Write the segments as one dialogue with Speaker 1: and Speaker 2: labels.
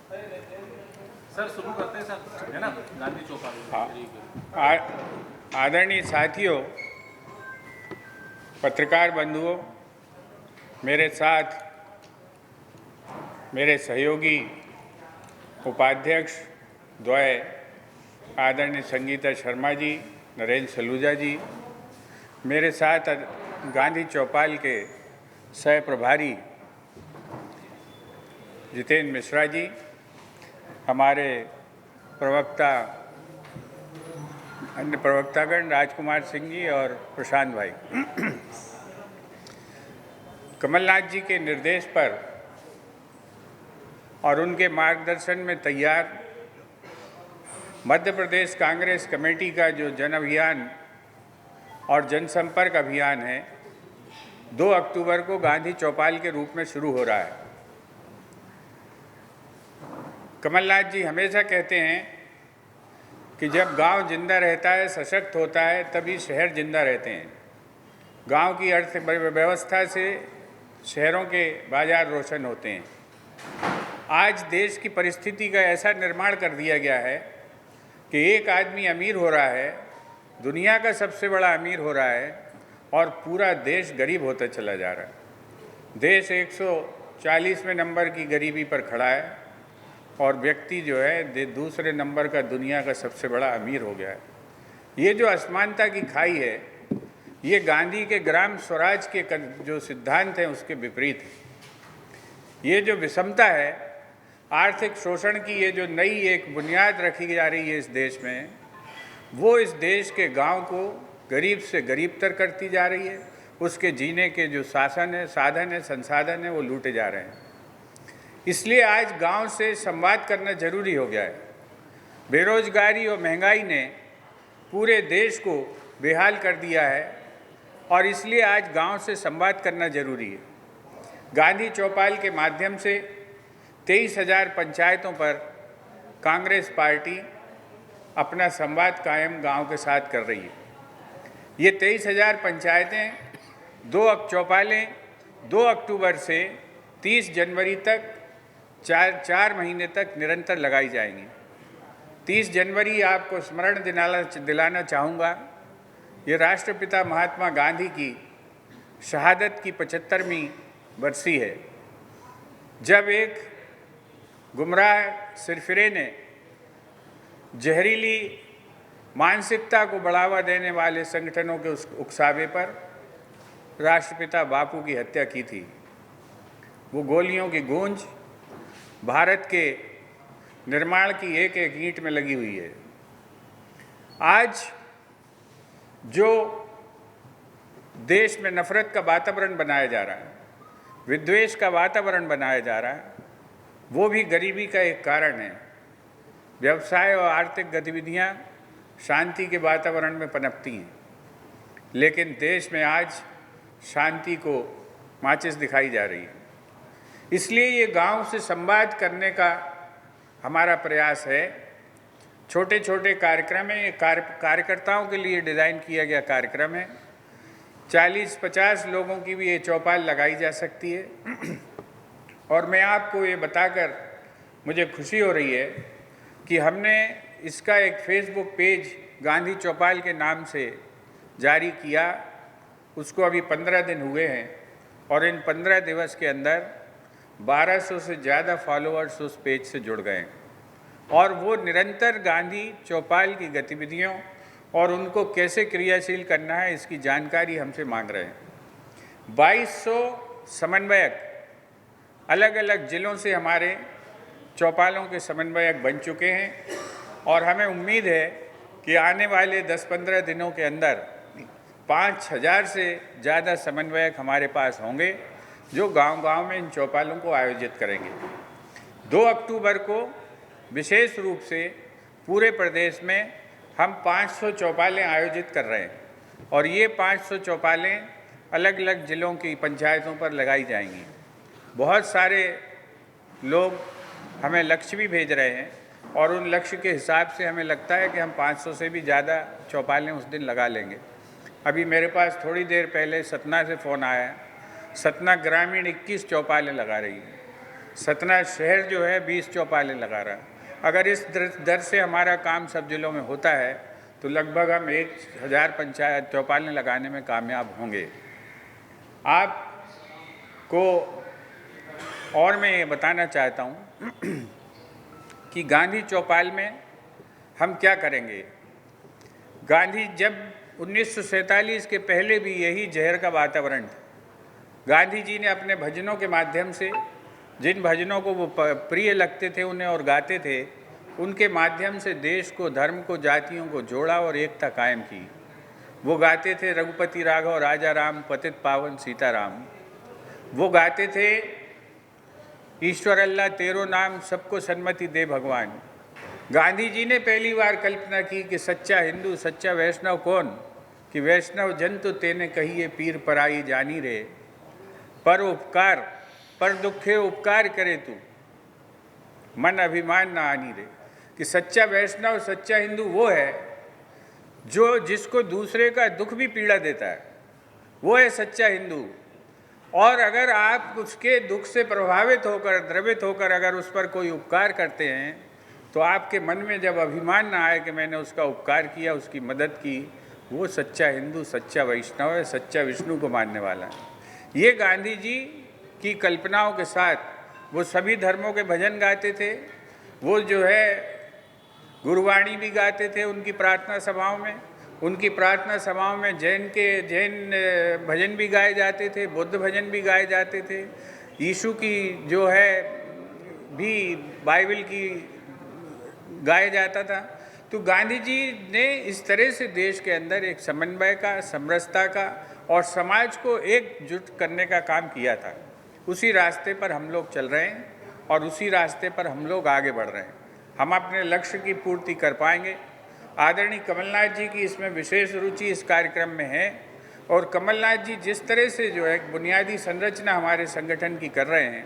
Speaker 1: Sir शुरू करते हैं सर, है ना, गांधी चौपाल।
Speaker 2: हाँ, आदरणीय साथियों, पत्रकार बंधुओं, मेरे साथ मेरे सहयोगी उपाध्यक्ष द्वय आदरणीय संगीता शर्मा जी, नरेंद्र सलूजा जी, मेरे साथ गांधी चौपाल के सह प्रभारी जितेंद्र मिश्रा जी, हमारे प्रवक्ता अन्य प्रवक्तागण राजकुमार सिंह जी और प्रशांत भाई। कमलनाथ जी के निर्देश पर और उनके मार्गदर्शन में तैयार मध्य प्रदेश कांग्रेस कमेटी का जो जन अभियान और जनसंपर्क अभियान है, 2 अक्टूबर को गांधी चौपाल के रूप में शुरू हो रहा है। कमलनाथ जी हमेशा कहते हैं कि जब गांव जिंदा रहता है, सशक्त होता है, तभी शहर जिंदा रहते हैं। गांव की अर्थव्यवस्था से शहरों के बाजार रोशन होते हैं। आज देश की परिस्थिति का ऐसा निर्माण कर दिया गया है कि एक आदमी अमीर हो रहा है, दुनिया का सबसे बड़ा अमीर हो रहा है, और पूरा देश गरीब होता चला जा रहा है। देश 140वें नंबर की गरीबी पर खड़ा है और व्यक्ति जो है दूसरे नंबर का दुनिया का सबसे बड़ा अमीर हो गया है। ये जो असमानता की खाई है, ये गांधी के ग्राम स्वराज के जो सिद्धांत हैं उसके विपरीत है। ये जो विषमता है, आर्थिक शोषण की ये जो नई एक बुनियाद रखी जा रही है इस देश में, वो इस देश के गांव को गरीब से गरीबतर करती जा रही है। उसके जीने के जो साधन है, संसाधन है, वो लूटे जा रहे हैं। इसलिए आज गांव से संवाद करना जरूरी हो गया है। बेरोजगारी और महंगाई ने पूरे देश को बेहाल कर दिया है और इसलिए आज गांव से संवाद करना जरूरी है। गांधी चौपाल के माध्यम से 23,000 पंचायतों पर कांग्रेस पार्टी अपना संवाद कायम गांव के साथ कर रही है। ये 23,000 पंचायतें 2 अक्टूबर से 30 जनवरी तक 4 महीने तक निरंतर लगाई जाएंगी। 30 जनवरी आपको स्मरण दिलाना चाहूँगा, ये राष्ट्रपिता महात्मा गांधी की शहादत की 75वीं बरसी है, जब एक गुमराह सिरफिरे ने जहरीली मानसिकता को बढ़ावा देने वाले संगठनों के उस उकसावे पर राष्ट्रपिता बापू की हत्या की थी। वो गोलियों की गूंज भारत के निर्माण की एक एक ईंट में लगी हुई है। आज जो देश में नफरत का वातावरण बनाया जा रहा है, विद्वेष का वातावरण बनाया जा रहा है, वो भी गरीबी का एक कारण है। व्यवसाय और आर्थिक गतिविधियां शांति के वातावरण में पनपती हैं, लेकिन देश में आज शांति को माचिस दिखाई जा रही है। इसलिए ये गांव से संवाद करने का हमारा प्रयास है। छोटे छोटे कार्यक्रम है, ये कार्यकर्ताओं के लिए डिज़ाइन किया गया कार्यक्रम है। 40-50 लोगों की भी ये चौपाल लगाई जा सकती है। और मैं आपको ये बताकर मुझे खुशी हो रही है कि हमने इसका एक फेसबुक पेज गांधी चौपाल के नाम से जारी किया। उसको अभी 15 दिन हुए हैं और इन 15 दिवस के अंदर 1200 से ज़्यादा फॉलोअर्स उस पेज से जुड़ गए हैं और वो निरंतर गांधी चौपाल की गतिविधियों और उनको कैसे क्रियाशील करना है इसकी जानकारी हमसे मांग रहे हैं। 2200 समन्वयक अलग अलग ज़िलों से हमारे चौपालों के समन्वयक बन चुके हैं और हमें उम्मीद है कि आने वाले 10-15 दिनों के अंदर 5,000 से ज़्यादा समन्वयक हमारे पास होंगे जो गांव-गांव में इन चौपालों को आयोजित करेंगे। 2 अक्टूबर को विशेष रूप से पूरे प्रदेश में हम 500 चौपालें आयोजित कर रहे हैं और ये 500 चौपालें अलग अलग ज़िलों की पंचायतों पर लगाई जाएंगी। बहुत सारे लोग हमें लक्ष्य भी भेज रहे हैं और उन लक्ष्य के हिसाब से हमें लगता है कि हम 500 से भी ज़्यादा चौपालें उस दिन लगा लेंगे। अभी मेरे पास थोड़ी देर पहले सतना से फ़ोन आया। सतना ग्रामीण 21 चौपालें लगा रही है। सतना शहर जो है 20 चौपालें लगा रहा है। अगर इस दर से हमारा काम सब जिलों में होता है तो लगभग हम 1000 पंचायत चौपालें लगाने में कामयाब होंगे। आपको और मैं ये बताना चाहता हूँ कि गांधी चौपाल में हम क्या करेंगे। गांधी जब 1947 के पहले भी यही जहर का वातावरण था। गांधी जी ने अपने भजनों के माध्यम से, जिन भजनों को वो प्रिय लगते थे उन्हें और गाते थे, उनके माध्यम से देश को, धर्म को, जातियों को जोड़ा और एकता कायम की। वो गाते थे रघुपति राघव राजा राम, पतित पावन सीताराम। वो गाते थे ईश्वर अल्लाह तेरो नाम, सबको सन्मति दे भगवान। गांधी जी ने पहली बार कल्पना की कि सच्चा हिंदू, सच्चा वैष्णव कौन, कि वैष्णव जन तो तेने कहिए पीर पराई जानी रे, पर उपकार पर दुखे उपकार करे तू, मन अभिमान ना आनी रे। कि सच्चा वैष्णव, सच्चा हिंदू वो है जो जिसको दूसरे का दुख भी पीड़ा देता है, वो है सच्चा हिंदू। और अगर आप उसके दुख से प्रभावित होकर, द्रवित होकर अगर उस पर कोई उपकार करते हैं तो आपके मन में जब अभिमान ना आए कि मैंने उसका उपकार किया, उसकी मदद की, वो सच्चा हिंदू, सच्चा वैष्णव है, सच्चा विष्णु को मानने वाला है। ये गांधी जी की कल्पनाओं के साथ वो सभी धर्मों के भजन गाते थे। वो जो है गुरुवाणी भी गाते थे उनकी प्रार्थना सभाओं में। उनकी प्रार्थना सभाओं में जैन भजन भी गाए जाते थे, बुद्ध भजन भी गाए जाते थे। यीशु की जो है भी बाइबल की गाया जाता था। तो गांधी जी ने इस तरह से देश के अंदर एक समन्वय का, समरसता का और समाज को एकजुट करने का काम किया था। उसी रास्ते पर हम लोग चल रहे हैं और उसी रास्ते पर हम लोग आगे बढ़ रहे हैं। हम अपने लक्ष्य की पूर्ति कर पाएंगे। आदरणीय कमलनाथ जी की इसमें विशेष रुचि इस कार्यक्रम में है और कमलनाथ जी जिस तरह से जो है बुनियादी संरचना हमारे संगठन की कर रहे हैं,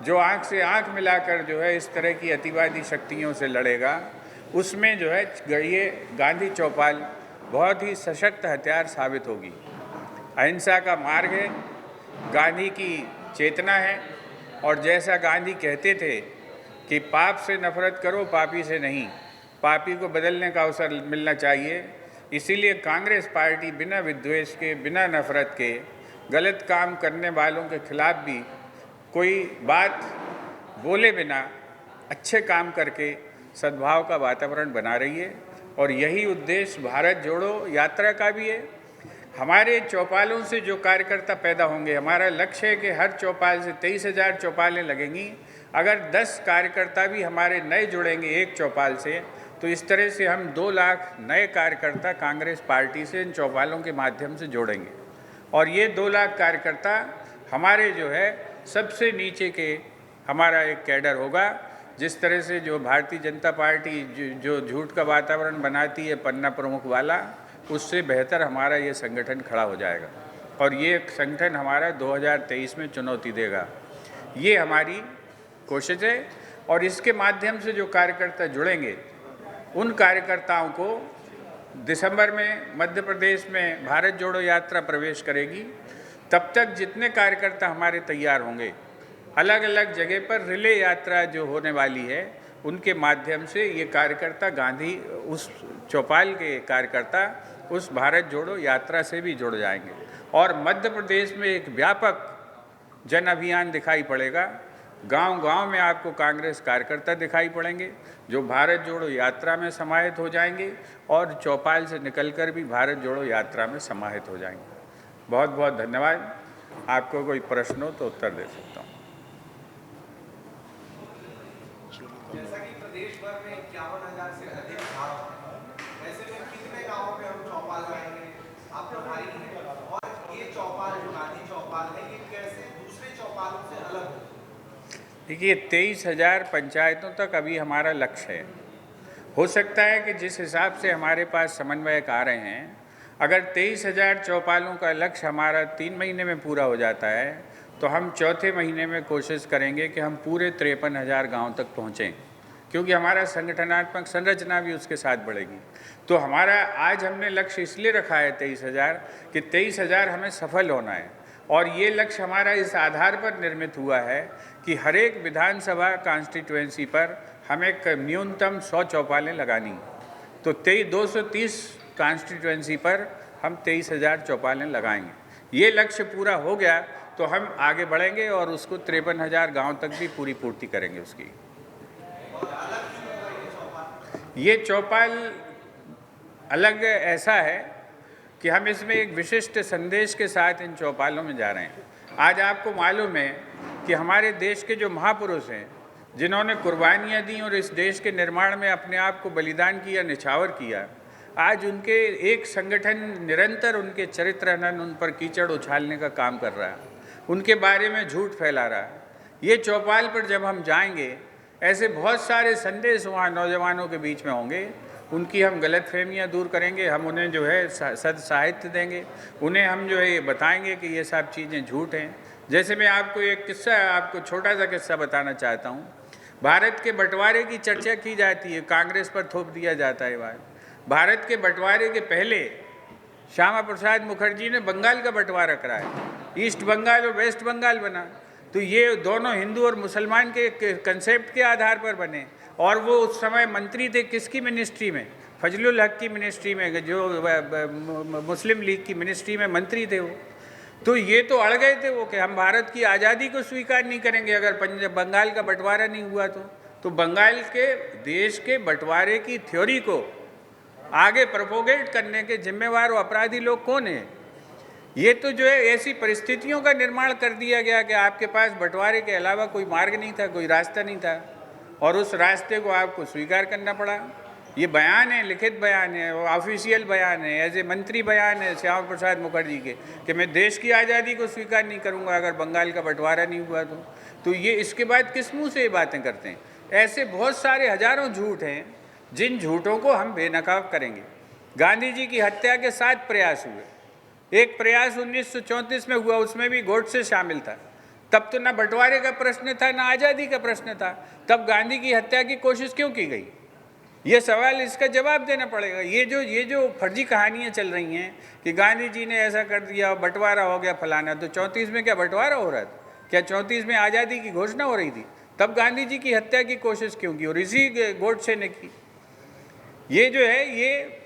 Speaker 2: जो आँख से आँख मिलाकर जो है इस तरह की अतिवादी शक्तियों से लड़ेगा, उसमें जो है ये गांधी चौपाल बहुत ही सशक्त हथियार साबित होगी। अहिंसा का मार्ग है, गांधी की चेतना है। और जैसा गांधी कहते थे कि पाप से नफरत करो, पापी से नहीं, पापी को बदलने का अवसर मिलना चाहिए। इसीलिए कांग्रेस पार्टी बिना विद्वेष के, बिना नफरत के, गलत काम करने वालों के खिलाफ भी कोई बात बोले बिना अच्छे काम करके सद्भाव का वातावरण बना रही है। और यही उद्देश्य भारत जोड़ो यात्रा का भी है। हमारे चौपालों से जो कार्यकर्ता पैदा होंगे, हमारा लक्ष्य है कि हर चौपाल से 23,000 चौपालें लगेंगी। अगर 10 कार्यकर्ता भी हमारे नए जुड़ेंगे एक चौपाल से, तो इस तरह से हम 2 लाख नए कार्यकर्ता कांग्रेस पार्टी से इन चौपालों के माध्यम से जोड़ेंगे। और ये 2 लाख कार्यकर्ता हमारे जो है सबसे नीचे के हमारा एक कैडर होगा। जिस तरह से जो भारतीय जनता पार्टी जो झूठ का वातावरण बनाती है पन्ना प्रमुख वाला, उससे बेहतर हमारा ये संगठन खड़ा हो जाएगा और ये संगठन हमारा 2023 में चुनौती देगा। ये हमारी कोशिश है। और इसके माध्यम से जो कार्यकर्ता जुड़ेंगे, उन कार्यकर्ताओं को दिसंबर में मध्य प्रदेश में भारत जोड़ो यात्रा प्रवेश करेगी। तब तक जितने कार्यकर्ता हमारे तैयार होंगे, अलग अलग जगह पर रिले यात्रा जो होने वाली है, उनके माध्यम से ये कार्यकर्ता गांधी, उस चौपाल के कार्यकर्ता उस भारत जोड़ो यात्रा से भी जुड़ जाएंगे। और मध्य प्रदेश में एक व्यापक जन अभियान दिखाई पड़ेगा। गांव-गांव में आपको कांग्रेस कार्यकर्ता दिखाई पड़ेंगे जो भारत जोड़ो यात्रा में समाहित हो जाएंगे और चौपाल से निकलकर भी भारत जोड़ो यात्रा में समाहित हो जाएंगे। बहुत बहुत धन्यवाद। आपको कोई प्रश्न हो तो उत्तर दे सकता हूँ।
Speaker 3: जैसा कि प्रदेश भर में 51,000 से अधिक गाँव हैं, ऐसे में कितने गाँवों में हम चौपाल लगाएंगे? आप प्रभारी हैं और ये चौपाल जो गांधी चौपाल है, ये कैसे दूसरे चौपालों से अलग है?
Speaker 2: देखिए 23,000 पंचायतों तक अभी हमारा लक्ष्य है। हो सकता है कि जिस हिसाब से हमारे पास समन्वयक आ रहे हैं, अगर 23,000 चौपालों का लक्ष्य हमारा 3 महीने में पूरा हो जाता है, तो हम चौथे महीने में कोशिश करेंगे कि हम पूरे 53,000 गाँव तक पहुँचें, क्योंकि हमारा संगठनात्मक संरचना भी उसके साथ बढ़ेगी। तो हमारा आज हमने लक्ष्य इसलिए रखा है 23,000 कि 23,000 हमें सफल होना है। और ये लक्ष्य हमारा इस आधार पर निर्मित हुआ है कि हर एक विधानसभा कॉन्स्टिट्यूएंसी पर हमें न्यूनतम 100 चौपालें लगानी, तो 230 कॉन्स्टिट्यूएंसी पर हम 23,000 चौपालें लगाएंगे। ये लक्ष्य पूरा हो गया तो हम आगे बढ़ेंगे और उसको 53,000 गाँव तक भी पूरी पूर्ति करेंगे उसकी। ये चौपाल अलग ऐसा है कि हम इसमें एक विशिष्ट संदेश के साथ इन चौपालों में जा रहे हैं। आज आपको मालूम है कि हमारे देश के जो महापुरुष हैं, जिन्होंने कुर्बानियाँ दी और इस देश के निर्माण में अपने आप को बलिदान किया, निछावर किया, आज उनके एक संगठन निरंतर उनके चरित्र हनन, उन पर कीचड़ उछालने का काम कर रहा है, उनके बारे में झूठ फैला रहा है। ये चौपाल पर जब हम जाएंगे, ऐसे बहुत सारे संदेश वहाँ नौजवानों के बीच में होंगे, उनकी हम गलतफहमियाँ दूर करेंगे, हम उन्हें जो है सद साहित्य देंगे, उन्हें हम जो है ये बताएंगे कि ये सब चीज़ें झूठ हैं। जैसे मैं आपको एक किस्सा, आपको छोटा सा किस्सा बताना चाहता हूँ। भारत के बंटवारे की चर्चा की जाती है, कांग्रेस पर थोप दिया जाता है बात। भारत के बंटवारे के पहले श्यामा प्रसाद मुखर्जी ने बंगाल का बंटवारा कराया, ईस्ट बंगाल और वेस्ट बंगाल बना। तो ये दोनों हिंदू और मुसलमान के कंसेप्ट के आधार पर बने, और वो उस समय मंत्री थे किसकी मिनिस्ट्री में? फजलुल हक की मिनिस्ट्री में, जो मुस्लिम लीग की मिनिस्ट्री में मंत्री थे वो। तो ये तो अड़ गए थे वो कि हम भारत की आज़ादी को स्वीकार नहीं करेंगे अगर बंगाल का बंटवारा नहीं हुआ तो बंगाल के देश के बंटवारे की थ्योरी को आगे प्रोपोगेट करने के जिम्मेवार और अपराधी लोग कौन है? ये तो जो है ऐसी परिस्थितियों का निर्माण कर दिया गया कि आपके पास बंटवारे के अलावा कोई मार्ग नहीं था, कोई रास्ता नहीं था, और उस रास्ते को आपको स्वीकार करना पड़ा। ये बयान है, लिखित बयान है, वो ऑफिशियल बयान है, एज ए मंत्री बयान है श्यामा प्रसाद मुखर्जी के, कि मैं देश की आज़ादी को स्वीकार नहीं करूँगा अगर बंगाल का बंटवारा नहीं हुआ तो ये इसके बाद किस मुँह से ये बातें करते हैं? ऐसे बहुत सारे हजारों झूठ हैं, जिन झूठों को हम बेनकाब करेंगे। गांधी जी की हत्या के 7 प्रयास हुए। एक प्रयास 1934 में हुआ, उसमें भी गोडसे शामिल था। तब तो ना बंटवारे का प्रश्न था, ना आज़ादी का प्रश्न था। तब गांधी की हत्या की कोशिश क्यों की गई? ये सवाल, इसका जवाब देना पड़ेगा। ये जो फर्जी कहानियाँ चल रही हैं कि गांधी जी ने ऐसा कर दिया, बंटवारा हो गया फलाना, तो 34 में क्या बंटवारा हो रहा था? क्या 34 में आज़ादी की घोषणा हो रही थी? तब गांधी जी की हत्या की कोशिश क्यों की? और इसी गोडसे ने की। ये जो है, ये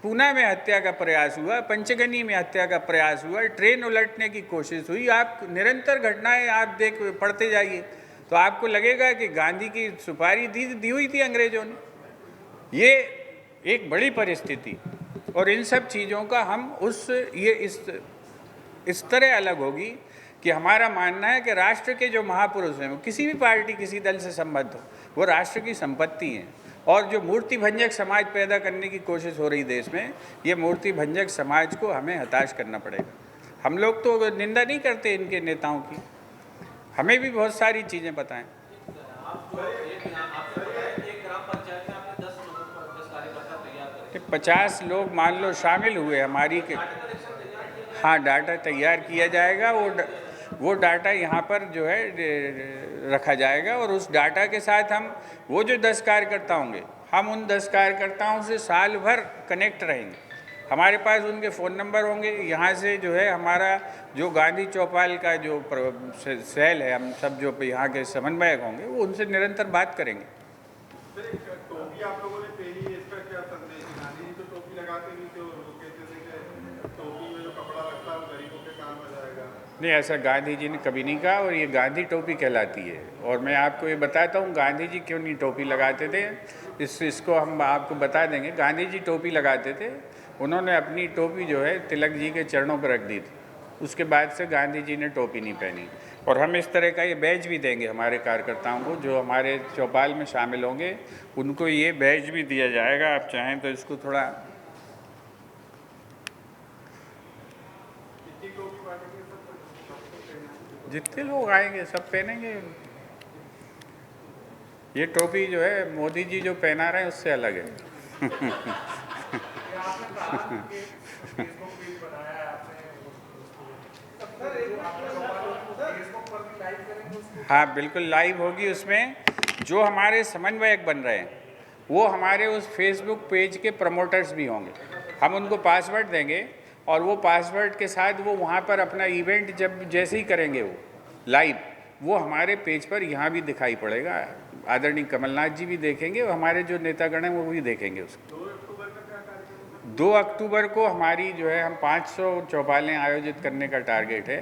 Speaker 2: पूना में हत्या का प्रयास हुआ, पंचगनी में हत्या का प्रयास हुआ, ट्रेन उलटने की कोशिश हुई। आप निरंतर घटनाएं आप पढ़ते जाइए तो आपको लगेगा कि गांधी की सुपारी दी हुई थी अंग्रेजों ने। ये एक बड़ी परिस्थिति, और इन सब चीज़ों का हम इस तरह अलग होगी कि हमारा मानना है कि राष्ट्र के जो महापुरुष हैं, वो किसी भी पार्टी, किसी दल से संबद्ध हो, वो राष्ट्र की संपत्ति हैं। और जो मूर्ति भंजक समाज पैदा करने की कोशिश हो रही देश में, ये मूर्ति भंजक समाज को हमें हताश करना पड़ेगा। हम लोग तो निंदा नहीं करते इनके नेताओं की, हमें भी बहुत सारी चीज़ें पता हैं। 50 लोग मान लो शामिल हुए हमारी के, हाँ, डाटा तैयार किया जाएगा। वो डाटा यहाँ पर जो है रखा जाएगा, और उस डाटा के साथ हम वो जो 10 कार्यकर्ता होंगे, हम उन 10 कार्यकर्ताओं से साल भर कनेक्ट रहेंगे। हमारे पास उनके फ़ोन नंबर होंगे। यहाँ से जो है हमारा जो गांधी चौपाल का जो सेल है, हम सब जो यहाँ के समन्वयक होंगे, वो उनसे निरंतर बात करेंगे।
Speaker 4: टोपी आप लोगों ने पहनी है, इसका क्या संदेश? गांधी जी तो टोपी लगाते नहीं थे, और वो कहते थे कि टोपी में जो कपड़ा लगता है वो गरीबों के काम आ जाएगा।
Speaker 2: नहीं, ऐसा गांधी जी ने कभी नहीं कहा, और ये गांधी टोपी कहलाती है। और मैं आपको ये बताता हूँ गांधी जी क्यों नहीं टोपी लगाते थे। इसको हम आपको बता देंगे। गांधी जी टोपी लगाते थे, उन्होंने अपनी टोपी जो है तिलक जी के चरणों पर रख दी थी। उसके बाद से गांधी जी ने टोपी नहीं पहनी। और हम इस तरह का ये बैज भी देंगे हमारे कार्यकर्ताओं को, जो हमारे चौपाल में शामिल होंगे, उनको ये बैज भी दिया जाएगा। आप चाहें तो इसको थोड़ा, जितने लोग आएंगे सब पहनेंगे। ये टोपी जो है मोदी जी जो पहना रहे हैं उससे अलग है। हाँ, बिल्कुल लाइव होगी। उसमें जो हमारे समन्वयक बन रहे हैं वो हमारे उस फेसबुक पेज के प्रमोटर्स भी होंगे। हम उनको पासवर्ड देंगे, और वो पासवर्ड के साथ वो वहाँ पर अपना इवेंट जैसे ही करेंगे वो लाइव, वो हमारे पेज पर यहाँ भी दिखाई पड़ेगा। आदरणीय कमलनाथ जी भी देखेंगे और हमारे जो नेतागण हैं वो भी देखेंगे उसको।
Speaker 4: 2 अक्टूबर का क्या कार्यक्रम है?
Speaker 2: 2 अक्टूबर को हमारी जो है हम 500 चौपालें आयोजित करने का टारगेट है।